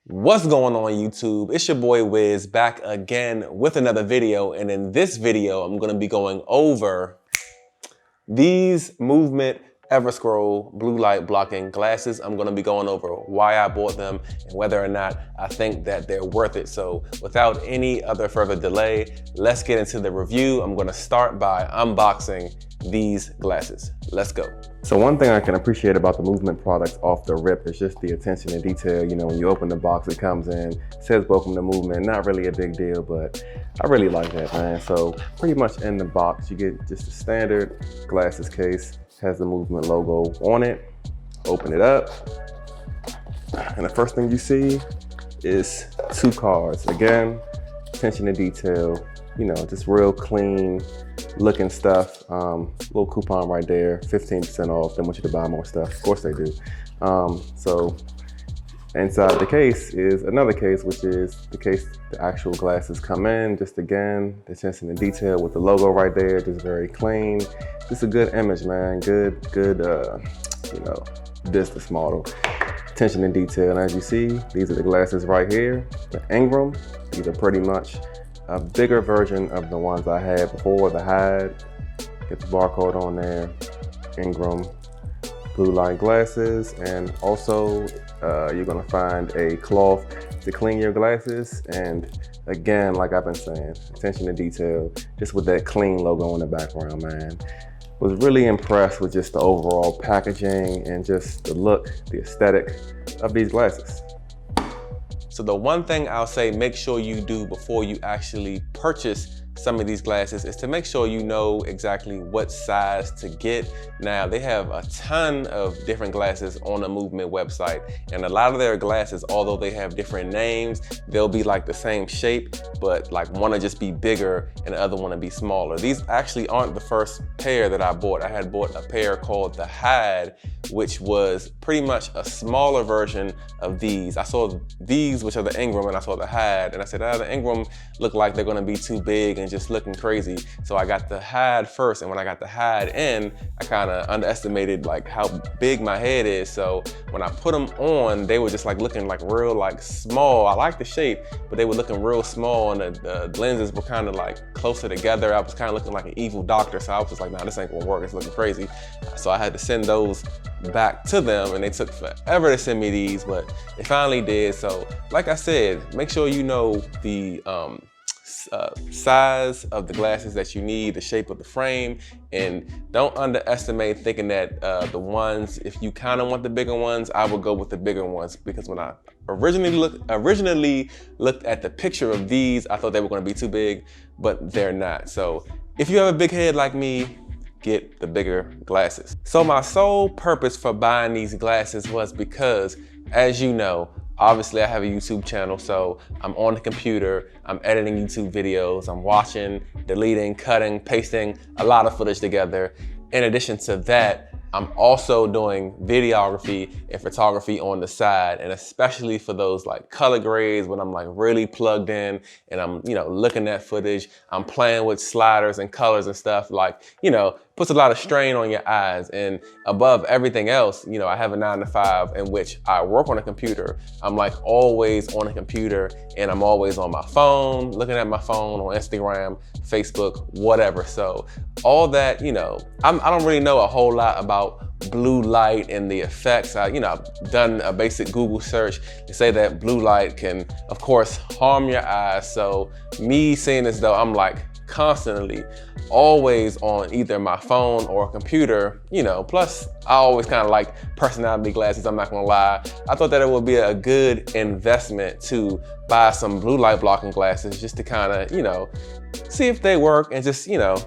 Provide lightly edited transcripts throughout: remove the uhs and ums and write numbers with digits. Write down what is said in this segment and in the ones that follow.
What's going on YouTube? It's your boy Wiz back again with another video, and in this video I'm going to be going over these Movement Everscroll blue light blocking glasses. I'm going to be going over why I bought them and whether or not I think that they're worth it. So without any other further delay, let's get into the review. I'm going to start by unboxing these glasses. Let's go. So one thing I can appreciate about the Movement products off the rip is just the attention to detail. You know, when you open the box, it comes in, says welcome to Movement. Not really a big deal, but I really like that, man. So pretty much in the box, you get just a standard glasses case, has the Movement logo on it. Open it up, and the first thing you see is two cards. Again, attention to detail, you know, just real clean looking stuff. Little coupon right there, 15% off. They want you to buy more stuff. Of course they do. So inside the case is another case, which is the case the actual glasses come in. Just again, the attention to detail with the logo right there, just very clean. Just a good image, man. Good, you know, business model. Attention to detail, and as you see, these are the glasses right here, the Ingram. These are pretty much a bigger version of the ones I had before, the Hide. Get the barcode on there, Ingram blue light glasses, and also you're gonna find a cloth to clean your glasses. And again, like I've been saying, attention to detail, just with that clean logo in the background, man. Was really impressed with just the overall packaging and just the look, the aesthetic of these glasses. So the one thing I'll say, make sure you do before you actually purchase some of these glasses is to make sure you know exactly what size to get. Now, they have a ton of different glasses on the Movement website, and a lot of their glasses, although they have different names, they'll be like the same shape, but like one will just be bigger and the other one will be smaller. These actually aren't the first pair that I bought. I had bought a pair called the Hide, which was pretty much a smaller version of these. I saw these, which are the Ingram, and I saw the Hide, and I said, the Ingram look like they're gonna be too big and just looking crazy. So I got the Hide first, and when I got the Hide in, I kind of underestimated like how big my head is. So when I put them on, they were just like looking like real like small. I like the shape, but they were looking real small, and the lenses were kind of like closer together. I was kind of looking like an evil doctor, so I was just like, nah, this ain't gonna work, it's looking crazy. So I had to send those back to them, and they took forever to send me these, but they finally did. So like I said, make sure you know the size of the glasses that you need, the shape of the frame, and don't underestimate thinking that the ones, if you kind of want the bigger ones, I would go with the bigger ones, because when I originally looked at the picture of these, I thought they were going to be too big, but they're not. So if you have a big head like me, get the bigger glasses. So my sole purpose for buying these glasses was because, as you know, obviously I have a YouTube channel, so I'm on the computer, I'm editing YouTube videos, I'm watching, deleting, cutting, pasting a lot of footage together. In addition to that, I'm also doing videography and photography on the side, and especially for those like color grades when I'm like really plugged in and I'm, you know, looking at footage, I'm playing with sliders and colors and stuff, like, you know, puts a lot of strain on your eyes. And above everything else, you know, I have a 9-to-5 in which I work on a computer. I'm like always on a computer, and I'm always on my phone, looking at my phone on Instagram, Facebook, whatever. So all that, you know, I don't really know a whole lot about blue light and the effects. You know, I've done a basic Google search to say that blue light can, of course, harm your eyes. So me seeing as though I'm like constantly always on either my phone or a computer, you know, plus I always kind of like personality glasses, I'm not gonna lie. I thought that it would be a good investment to buy some blue light blocking glasses just to kind of, you know, see if they work and just, you know,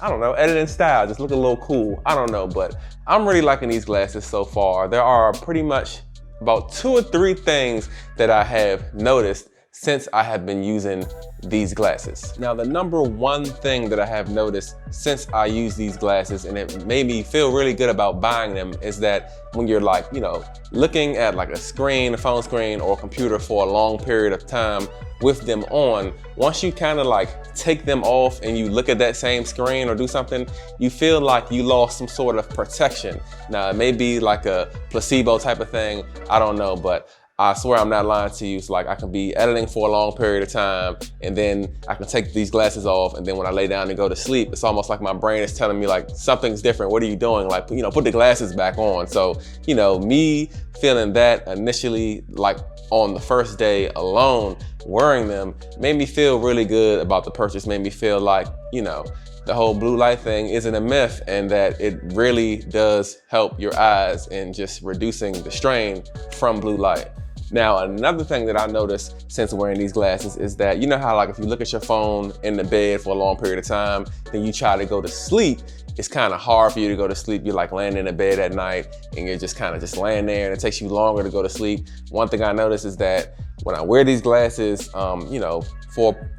I don't know, edit in style, just look a little cool. I don't know, but I'm really liking these glasses so far. There are pretty much about 2 or 3 things that I have noticed since I have been using these glasses. Now, the number one thing that I have noticed since I use these glasses, and it made me feel really good about buying them, is that when you're like, you know, looking at like a screen, a phone screen or a computer for a long period of time with them on, once you kind of like take them off and you look at that same screen or do something, you feel like you lost some sort of protection. Now, it may be like a placebo type of thing, I don't know, but I swear I'm not lying to you. It's like I can be editing for a long period of time, and then I can take these glasses off, and then when I lay down and go to sleep, it's almost like my brain is telling me like, something's different. What are you doing? Like, you know, put the glasses back on. So, you know, me feeling that initially, like on the first day alone, wearing them, made me feel really good about the purchase, made me feel like, you know, the whole blue light thing isn't a myth, and that it really does help your eyes in just reducing the strain from blue light. Now, another thing that I noticed since wearing these glasses is that, you know how like if you look at your phone in the bed for a long period of time, then you try to go to sleep, it's kind of hard for you to go to sleep. You're like laying in the bed at night and you're just kind of just laying there, and it takes you longer to go to sleep. One thing I noticed is that when I wear these glasses, you know,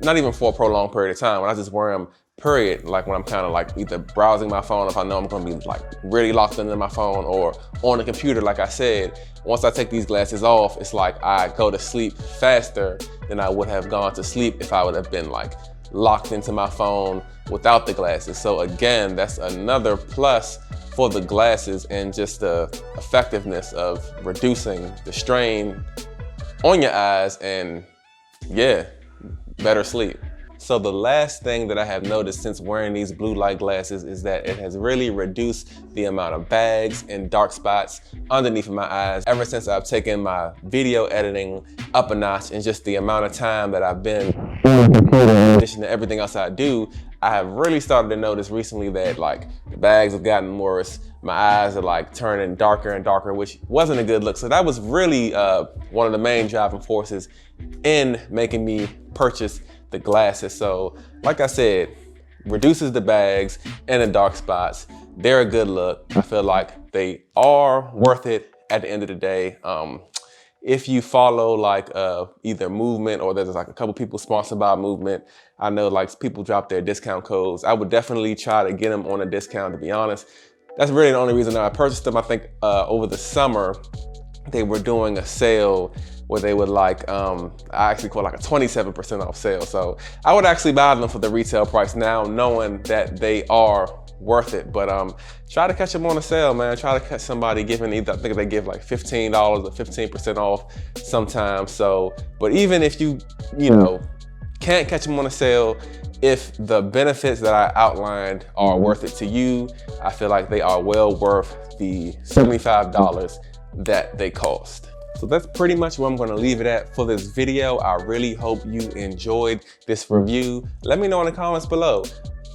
not even for a prolonged period of time, when I just wear them, period, like when I'm kind of like either browsing my phone, if I know I'm gonna be like really locked into my phone, or on the computer, like I said, once I take these glasses off, it's like I go to sleep faster than I would have gone to sleep if I would have been like locked into my phone without the glasses. So again, that's another plus for the glasses and just the effectiveness of reducing the strain on your eyes and, yeah, better sleep. So the last thing that I have noticed since wearing these blue light glasses is that it has really reduced the amount of bags and dark spots underneath my eyes ever since I've taken my video editing up a notch, and just the amount of time that I've been in addition to everything else I do. I have really started to notice recently that like the bags have gotten worse. My eyes are like turning darker and darker, which wasn't a good look. So that was really one of the main driving forces in making me purchase the glasses. So like I said, reduces the bags and the dark spots. They're a good look. I feel like they are worth it at the end of the day. If you follow like either Movement, or there's like a couple people sponsored by Movement, I know like people drop their discount codes. I would definitely try to get them on a discount, to be honest. That's really the only reason that I purchased them. I think over the summer, they were doing a sale where they would like, I actually call like a 27% off sale. So I would actually buy them for the retail price now, knowing that they are worth it. But try to catch them on a sale, man. Try to catch somebody giving either, I think they give like $15 or 15% off sometimes. So, but even if you know, can't catch them on a sale, if the benefits that I outlined are worth it to you, I feel like they are well worth the $75 that they cost. So that's pretty much where I'm gonna leave it at for this video. I really hope you enjoyed this review. Let me know in the comments below.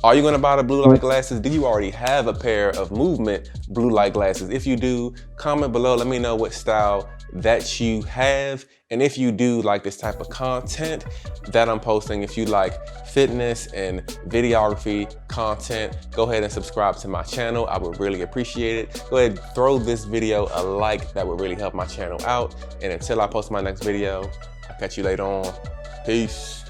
Are you gonna buy the blue light glasses? Do you already have a pair of Movement blue light glasses? If you do, comment below, let me know what style that you have. And if you do like this type of content that I'm posting, if you like fitness and videography content, go ahead and subscribe to my channel. I would really appreciate it. Go ahead, throw this video a like. That would really help my channel out. And until I post my next video, I'll catch you later on. Peace.